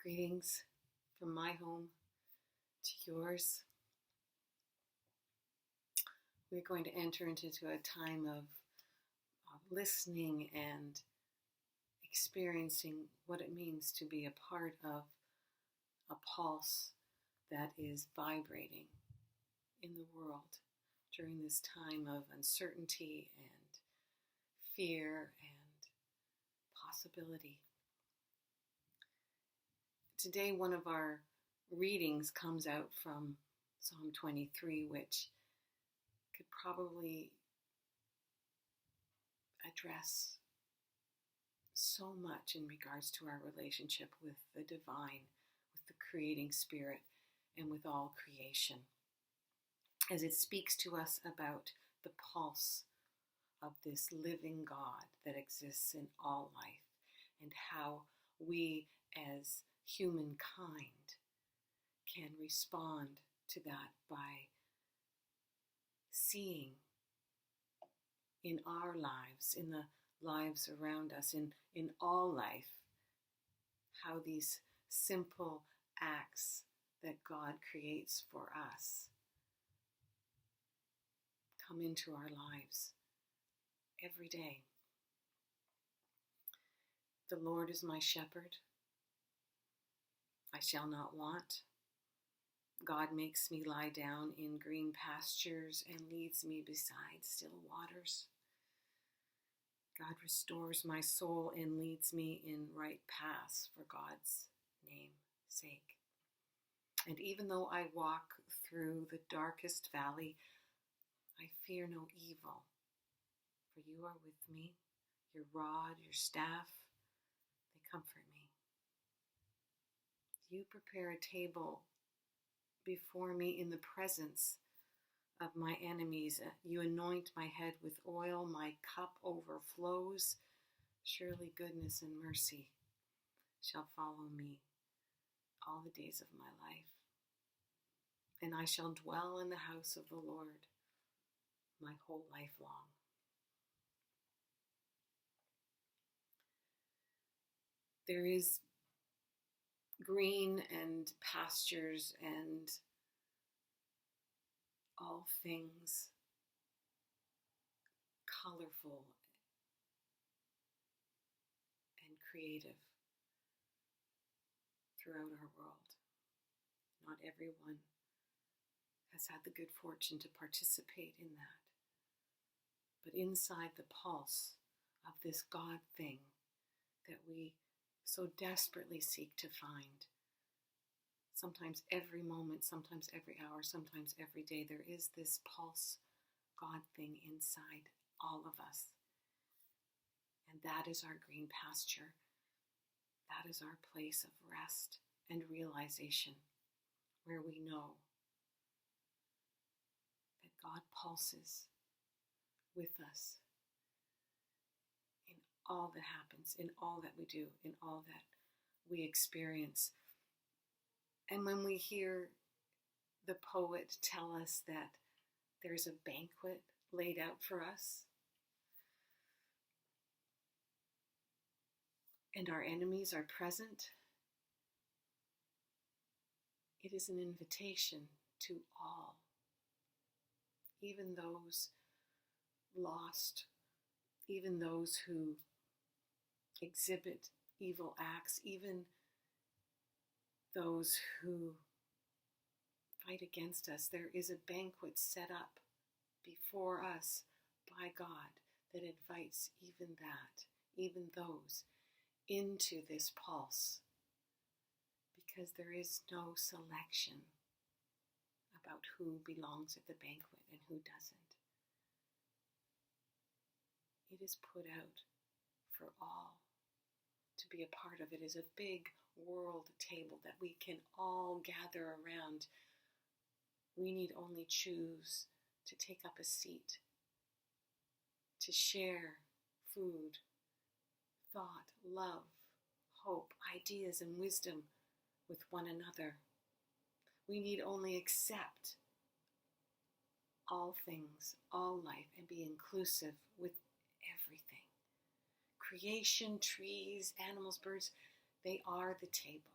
Greetings from my home to yours. We're going to enter into a time of listening and experiencing what it means to be a part of a pulse that is vibrating in the world during this time of uncertainty and fear and possibility. Today, one of our readings comes out from Psalm 23, which could probably address so much in regards to our relationship with the divine, with the creating spirit, and with all creation, as it speaks to us about the pulse of this living God that exists in all life, and how we as humankind can respond to that by seeing in our lives, in the lives around us, in all life, how these simple acts that God creates for us come into our lives every day. The Lord is my shepherd. I shall not want. God makes me lie down in green pastures and leads me beside still waters. God restores my soul and leads me in right paths for God's name's sake. And even though I walk through the darkest valley, I fear no evil, for you are with me. Your rod, your staff, they comfort me. You prepare a table before me in the presence of my enemies. You anoint my head with oil. My cup overflows. Surely goodness and mercy shall follow me all the days of my life. And I shall dwell in the house of the Lord my whole life long. There is green and pastures and all things colorful and creative throughout our world. Not everyone has had the good fortune to participate in that. But inside the pulse of this God thing that we so desperately seek to find, sometimes every moment, sometimes every hour, sometimes every day, there is this pulse God thing inside all of us. And that is our green pasture. That is our place of rest and realization, where we know that God pulses with us in all that happens, in all that we do, in all that we experience. And when we hear the poet tell us that there's a banquet laid out for us, and our enemies are present, it is an invitation to all, even those lost, even those who exhibit evil acts, even those who fight against us. There is a banquet set up before us by God that invites even those into this pulse, because there is no selection about who belongs at the banquet and who doesn't. It is put out for all to be a part of. It is a big world table that we can all gather around. We need only choose to take up a seat, to share food, thought, love, hope, ideas, and wisdom with one another. We need only accept all things, all life, and be inclusive with everything. Creation, trees, animals, birds, they are the table.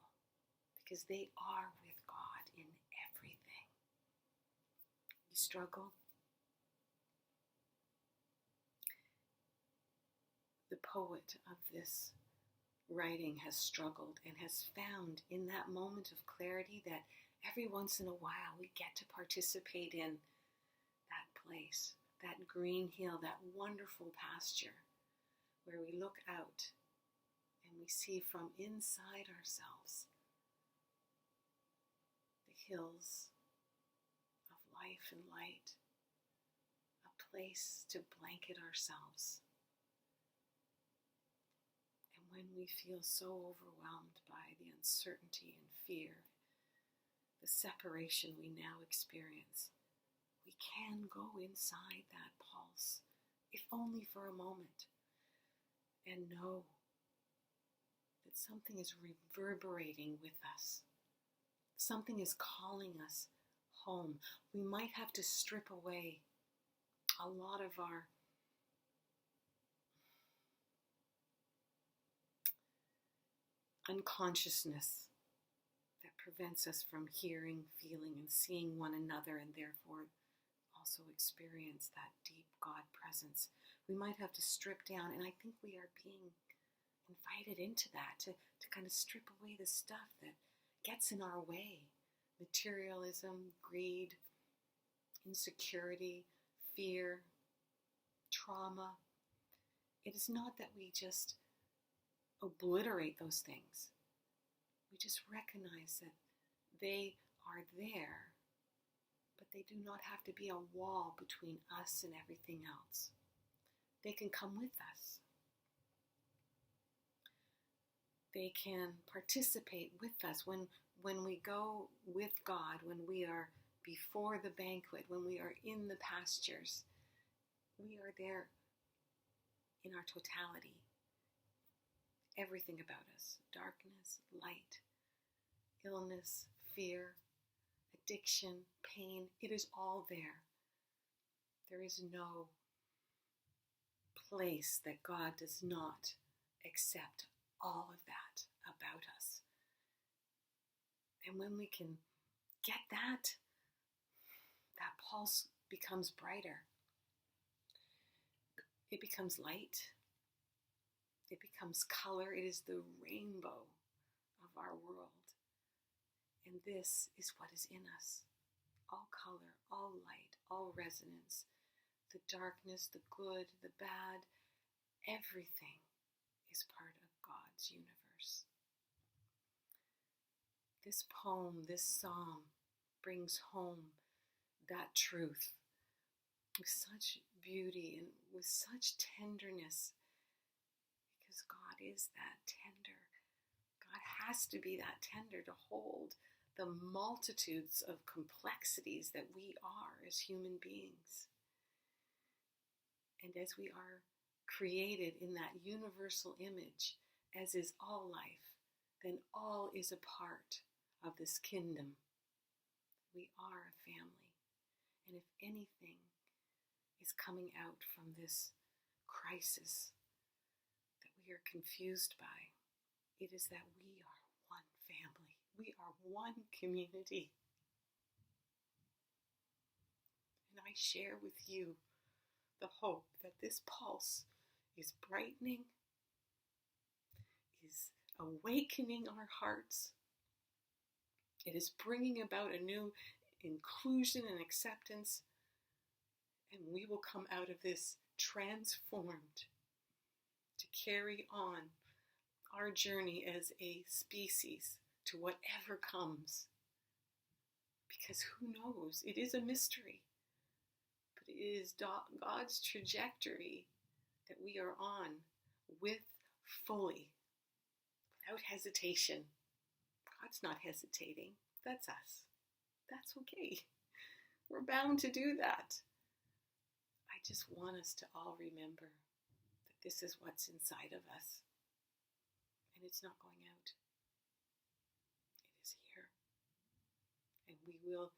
because they are with God in everything. You struggle? The poet of this writing has struggled and has found in that moment of clarity that every once in a while we get to participate in that place, that green hill, that wonderful pasture where we look out and we see from inside ourselves the hills of life and light, a place to blanket ourselves. And when we feel so overwhelmed by the uncertainty and fear, the separation we now experience, we can go inside that pulse, if only for a moment, and know that something is reverberating with us. Something is calling us home. We might have to strip away a lot of our unconsciousness that prevents us from hearing, feeling, and seeing one another, and therefore also experience that deep God presence. We might have to strip down, and I think we are being invited into that, to kind of strip away the stuff that gets in our way. Materialism, greed, insecurity, fear, trauma. It is not that we just obliterate those things. We just recognize that they are there, but they do not have to be a wall between us and everything else. They can come with us. They can participate with us when we go with God, when we are before the banquet, when we are in the pastures. We are there in our totality. Everything about us, darkness, light, illness, fear, addiction, pain, it is all there. There is no place that God does not accept all of that about us. And when we can get that pulse becomes brighter. It becomes light. It becomes color. It is the rainbow of our world. And this is what is in us. All color, all light, all resonance. The darkness, the good, the bad, everything is part of God's universe. This poem, this psalm brings home that truth with such beauty and with such tenderness, because God is that tender. God has to be that tender to hold the multitudes of complexities that we are as human beings. And as we are created in that universal image, as is all life, then all is a part of this kingdom. We are a family. And if anything is coming out from this crisis that we are confused by, it is that we are one family. We are one community. And I share with you the hope that this pulse is brightening, is awakening our hearts. It is bringing about a new inclusion and acceptance, and we will come out of this transformed to carry on our journey as a species to whatever comes. Because who knows? It is a mystery, but it is God's trajectory that we are on with fully, without hesitation. God's not hesitating. That's us. That's okay. We're bound to do that. I just want us to all remember that this is what's inside of us. And it's not going out. It is here. And we will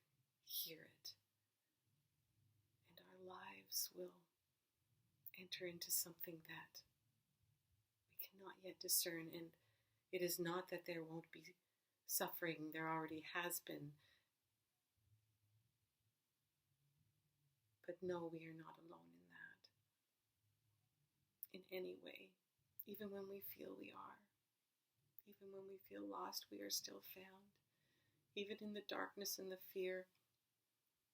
hear it. And our lives will enter into something that we cannot yet discern. And it is not that there won't be suffering there already has been. But no, we are not alone in that. In any way, even when we feel we are. Even when we feel lost, we are still found. Even in the darkness and the fear,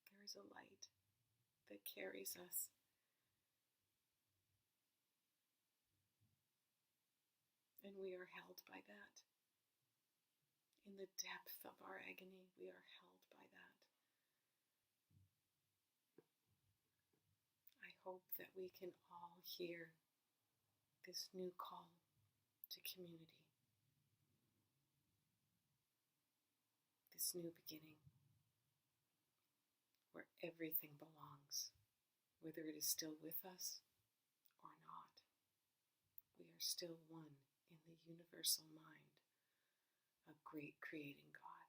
there is a light that carries us. And we are held by that. In the depth of our agony, we are held by that. I hope that we can all hear this new call to community, this new beginning, where everything belongs, whether it is still with us or not. We are still one in the universal mind of great creating God.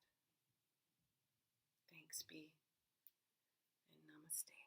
Thanks be, and namaste.